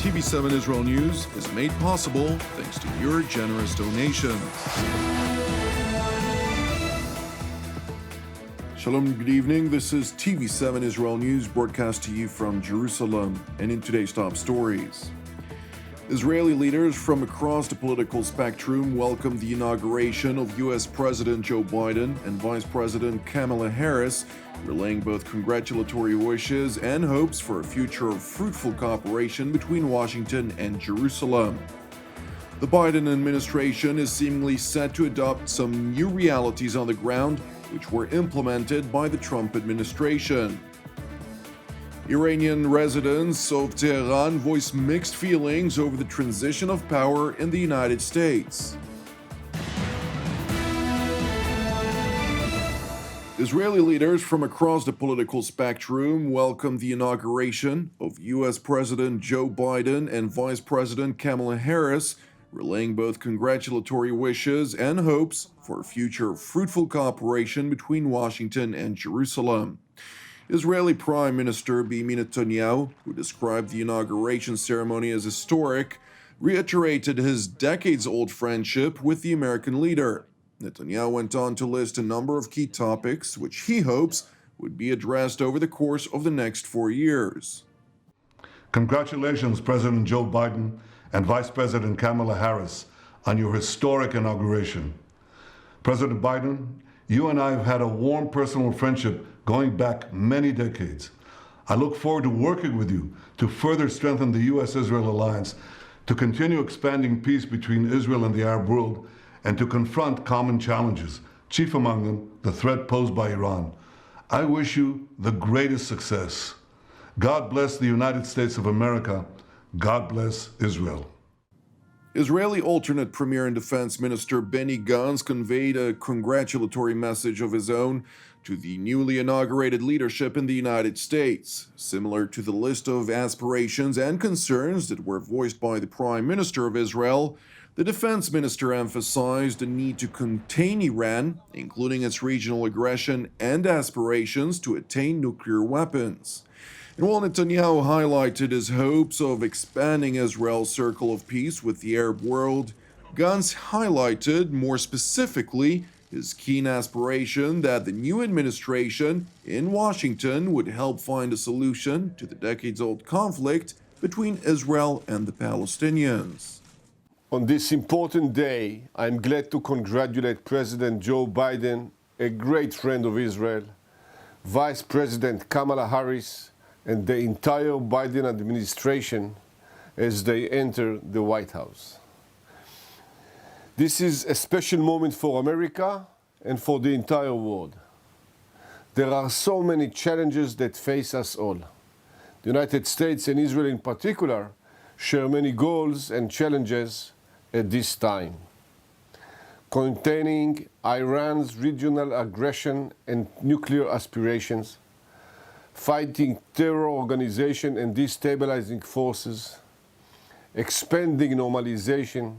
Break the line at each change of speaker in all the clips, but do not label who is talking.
TV7 Israel News is made possible thanks to your generous donations. Shalom, good evening. This is TV7 Israel News broadcast to you from Jerusalem. And in today's top stories, Israeli leaders from across the political spectrum welcomed the inauguration of U.S. President Joe Biden and Vice President Kamala Harris, relaying both congratulatory wishes and hopes for a future of fruitful cooperation between Washington and Jerusalem. The Biden administration is seemingly set to adopt some new realities on the ground, which were implemented by the Trump administration. Iranian residents of Tehran voiced mixed feelings over the transition of power in the United States. Israeli leaders from across the political spectrum welcomed the inauguration of U.S. President Joe Biden and Vice President Kamala Harris, relaying both congratulatory wishes and hopes for a future of fruitful cooperation between Washington and Jerusalem. Israeli Prime Minister Benjamin Netanyahu, who described the inauguration ceremony as historic, reiterated his decades-old friendship with the American leader. Netanyahu went on to list a number of key topics which he hopes would be addressed over the course of the next 4 years.
Congratulations, President Joe Biden and Vice President Kamala Harris, on your historic inauguration. President Biden, you and I have had a warm personal friendship going back many decades. I look forward to working with you to further strengthen the U.S.-Israel alliance, to continue expanding peace between Israel and the Arab world, and to confront common challenges, chief among them the threat posed by Iran. I wish you the greatest success. God bless the United States of America. God bless Israel.
Israeli alternate Premier and Defense Minister Benny Gantz conveyed a congratulatory message of his own to the newly inaugurated leadership in the United States. Similar to the list of aspirations and concerns that were voiced by the Prime Minister of Israel, the Defense Minister emphasized the need to contain Iran, including its regional aggression and aspirations to attain nuclear weapons. And while Netanyahu highlighted his hopes of expanding Israel's circle of peace with the Arab world, Gantz highlighted more specifically his keen aspiration that the new administration in Washington would help find a solution to the decades-old conflict between Israel and the Palestinians.
On this important day, I'm glad to congratulate President Joe Biden, a great friend of Israel, Vice President Kamala Harris, and the entire Biden administration as they enter the White House. This is a special moment for America and for the entire world. There are so many challenges that face us all. The United States and Israel in particular share many goals and challenges at this time. Containing Iran's regional aggression and nuclear aspirations, fighting terror organization and destabilizing forces, expanding normalization,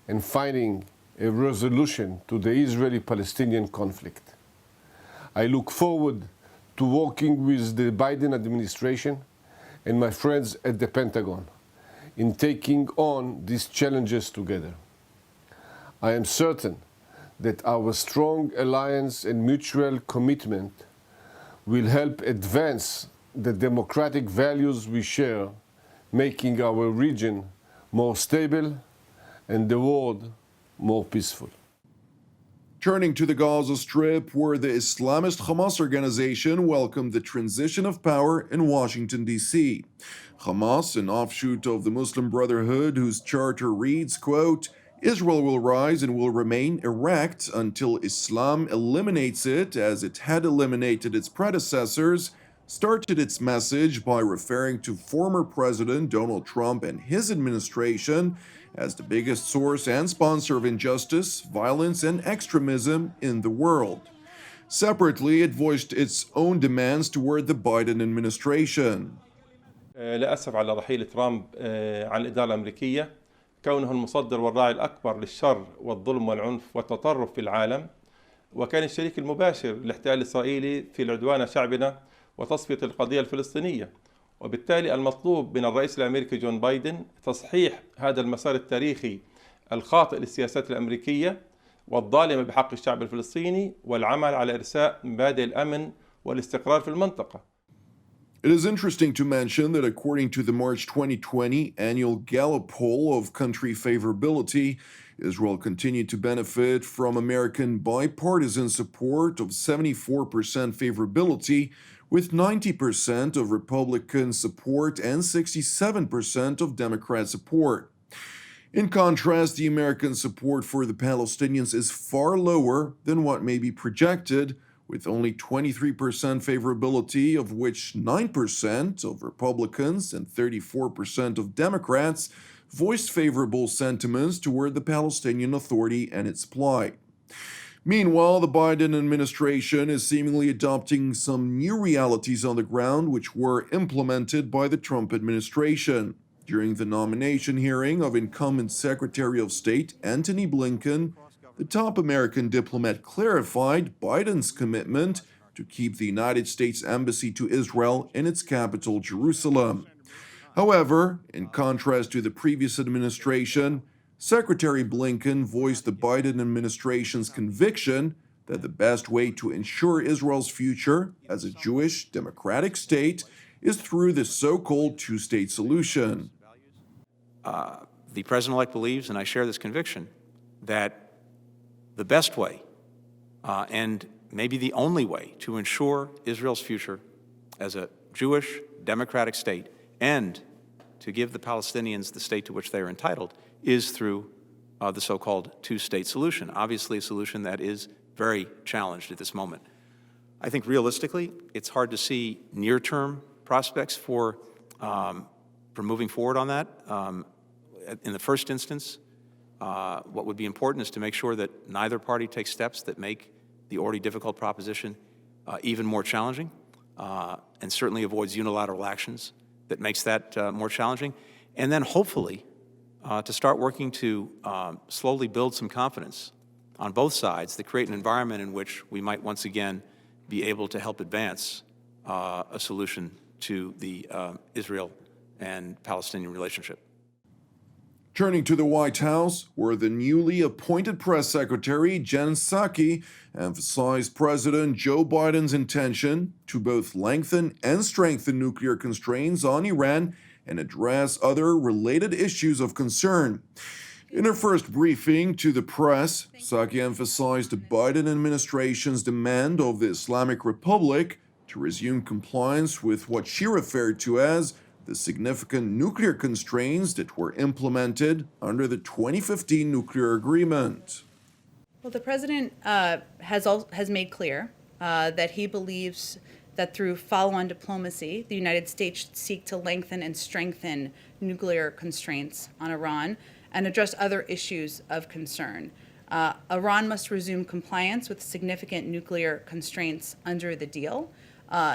and finding a resolution to the Israeli-Palestinian conflict. I look forward to working with the Biden administration and my friends at the Pentagon in taking on these challenges together. I am certain that our strong alliance and mutual commitment will help advance the democratic values we share, making our region more stable and the world more peaceful.
Turning to the Gaza Strip, where the Islamist Hamas organization welcomed the transition of power in Washington, D.C. Hamas, an offshoot of the Muslim Brotherhood whose charter reads, quote, Israel will rise and will remain erect until Islam eliminates it as it had eliminated its predecessors, started its message by referring to former President Donald Trump and his administration as the biggest source and sponsor of injustice, violence, and extremism in the world. Separately, it voiced its own demands toward the Biden administration.
لا أسف على رحيل ترامب عن الإدارة الأمريكية كونه المصدر والراعي الأكبر للشر والظلم والعنف والتطرف في العالم، وكان الشريك المباشر للاحتلال الإسرائيلي في العدوان على شعبنا وتصفية القضية الفلسطينية، وبالتالي المطلوب من الرئيس الأمريكي جون بايدن تصحيح هذا المسار التاريخي الخاطئ للسياسات الأمريكية والظالمة بحق الشعب الفلسطيني والعمل على إرساء مبادئ الأمن والاستقرار في المنطقة.
It is interesting to mention that according to the March 2020 annual Gallup poll of country favorability, Israel continued to benefit from American bipartisan support of 74% favorability, with 90% of Republican support and 67% of Democrat support. In contrast, the American support for the Palestinians is far lower than what may be projected, with only 23% favorability, of which 9% of Republicans and 34% of Democrats voiced favorable sentiments toward the Palestinian Authority and its plight. Meanwhile, the Biden administration is seemingly adopting some new realities on the ground which were implemented by the Trump administration. During the nomination hearing of incumbent Secretary of State Antony Blinken, the top American diplomat clarified Biden's commitment to keep the United States Embassy to Israel in its capital, Jerusalem. However, in contrast to the previous administration, Secretary Blinken voiced the Biden administration's conviction that the best way to ensure Israel's future as a Jewish democratic state is through the so-called two-state solution.
The president-elect believes, and I share this conviction, that the best way and maybe the only way to ensure Israel's future as a Jewish democratic state and to give the Palestinians the state to which they are entitled is through the so-called two-state solution, obviously a solution that is very challenged at this moment. I think realistically, it's hard to see near-term prospects for moving forward on that. In the first instance, what would be important is to make sure that neither party takes steps that make the already difficult proposition even more challenging, and certainly avoids unilateral actions that makes that more challenging. And then hopefully to start working to slowly build some confidence on both sides to create an environment in which we might once again be able to help advance a solution to the Israel and Palestinian relationship.
Turning to the White House, where the newly appointed press secretary, Jen Psaki, emphasized President Joe Biden's intention to both lengthen and strengthen nuclear constraints on Iran and address other related issues of concern. In her first briefing to the press, Psaki emphasized the Biden administration's demand of the Islamic Republic to resume compliance with what she referred to as the significant nuclear constraints that were implemented under the 2015 nuclear agreement.
Well, the president has made clear that he believes that through follow-on diplomacy, the United States should seek to lengthen and strengthen nuclear constraints on Iran and address other issues of concern. Iran must resume compliance with significant nuclear constraints under the deal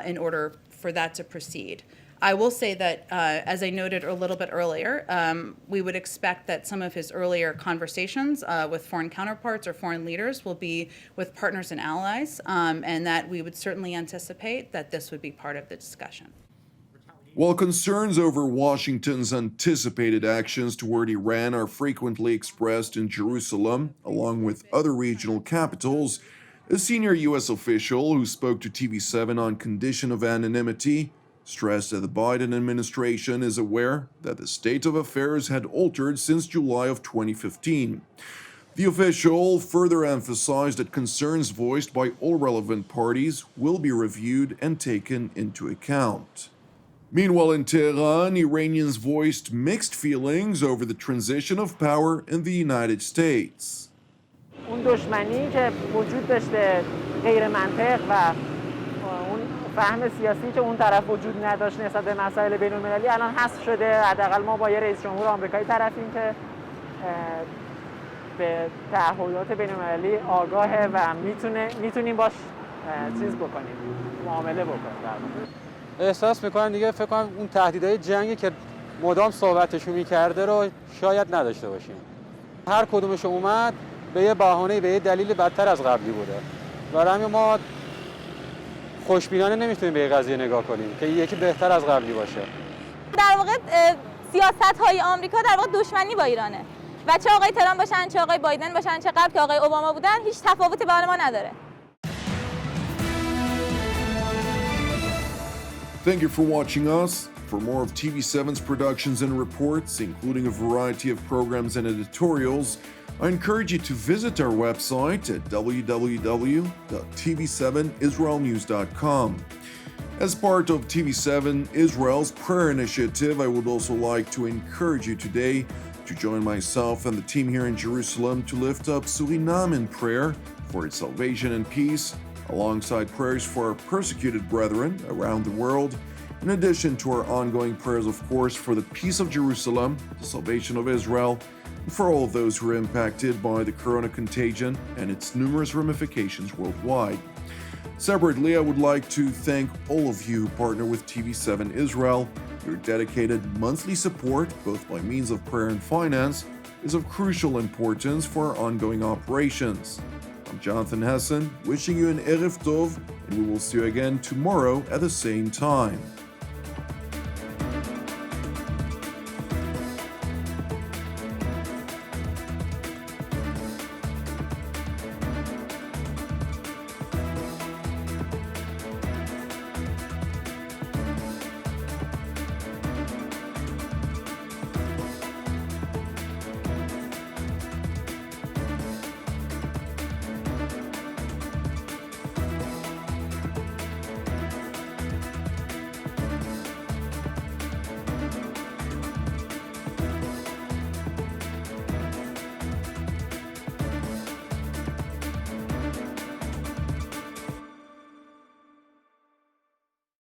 in order for that to proceed. I will say that, as I noted a little bit earlier, we would expect that some of his earlier conversations with foreign counterparts or foreign leaders will be with partners and allies, and that we would certainly anticipate that this would be part of the discussion.
While concerns over Washington's anticipated actions toward Iran are frequently expressed in Jerusalem, along with other regional capitals, a senior U.S. official who spoke to TV7 on condition of anonymity stressed that the Biden administration is aware that the state of affairs had altered since July of 2015. The official further emphasized that concerns voiced by all relevant parties will be reviewed and taken into account. Meanwhile, in Tehran, Iranians voiced mixed feelings over the transition of power in the United States.
اون دشمنی که وجود داشته غیر منطق و اون فهم سیاسی که اون طرف وجود نداشت نسبت به مسائل بین‌المللی الان حذف شده. حداقل ما با یه رئیس جمهور آمریکایی طرفیم که به تعهدات بین‌المللی آگاهه و میتونیم باش چیز بکنیم، معامله بکنیم.
احساس میکنم دیگه فکر کنم اون تهدیدهای جنگی که مدام صحبتشو میکرده رو شاید نداشته باشیم. هر کدومش اومد به یه بهانه، به یه دلیل بدتر از قبلی بوده. برای همین ما خوشبینانه نمیتونیم به قضیه نگاه کنیم که یکی بهتر از قبلی باشه.
در واقع سیاست‌های آمریکا در واقع دشمنی با ایرانه و چه آقای ترامپ باشن، چه آقای بایدن باشن، چه قبل که آقای اوباما بودن، هیچ تفاوتی بین ما نداره.
Thank you for watching us. For more of TV7's productions and reports, including a variety of programs and editorials, I encourage you to visit our website at www.tv7israelnews.com. As part of TV7 Israel's prayer initiative, I would also like to encourage you today to join myself and the team here in Jerusalem to lift up Suriname in prayer for its salvation and peace, alongside prayers for our persecuted brethren around the world, in addition to our ongoing prayers, of course, for the peace of Jerusalem, the salvation of Israel, and for all of those who are impacted by the corona contagion and its numerous ramifications worldwide. Separately, I would like to thank all of you who partner with TV7 Israel. Your dedicated monthly support, both by means of prayer and finance, is of crucial importance for our ongoing operations. I'm Jonathan Hessen, wishing you an Erev Tov, and we will see you again tomorrow at the same time.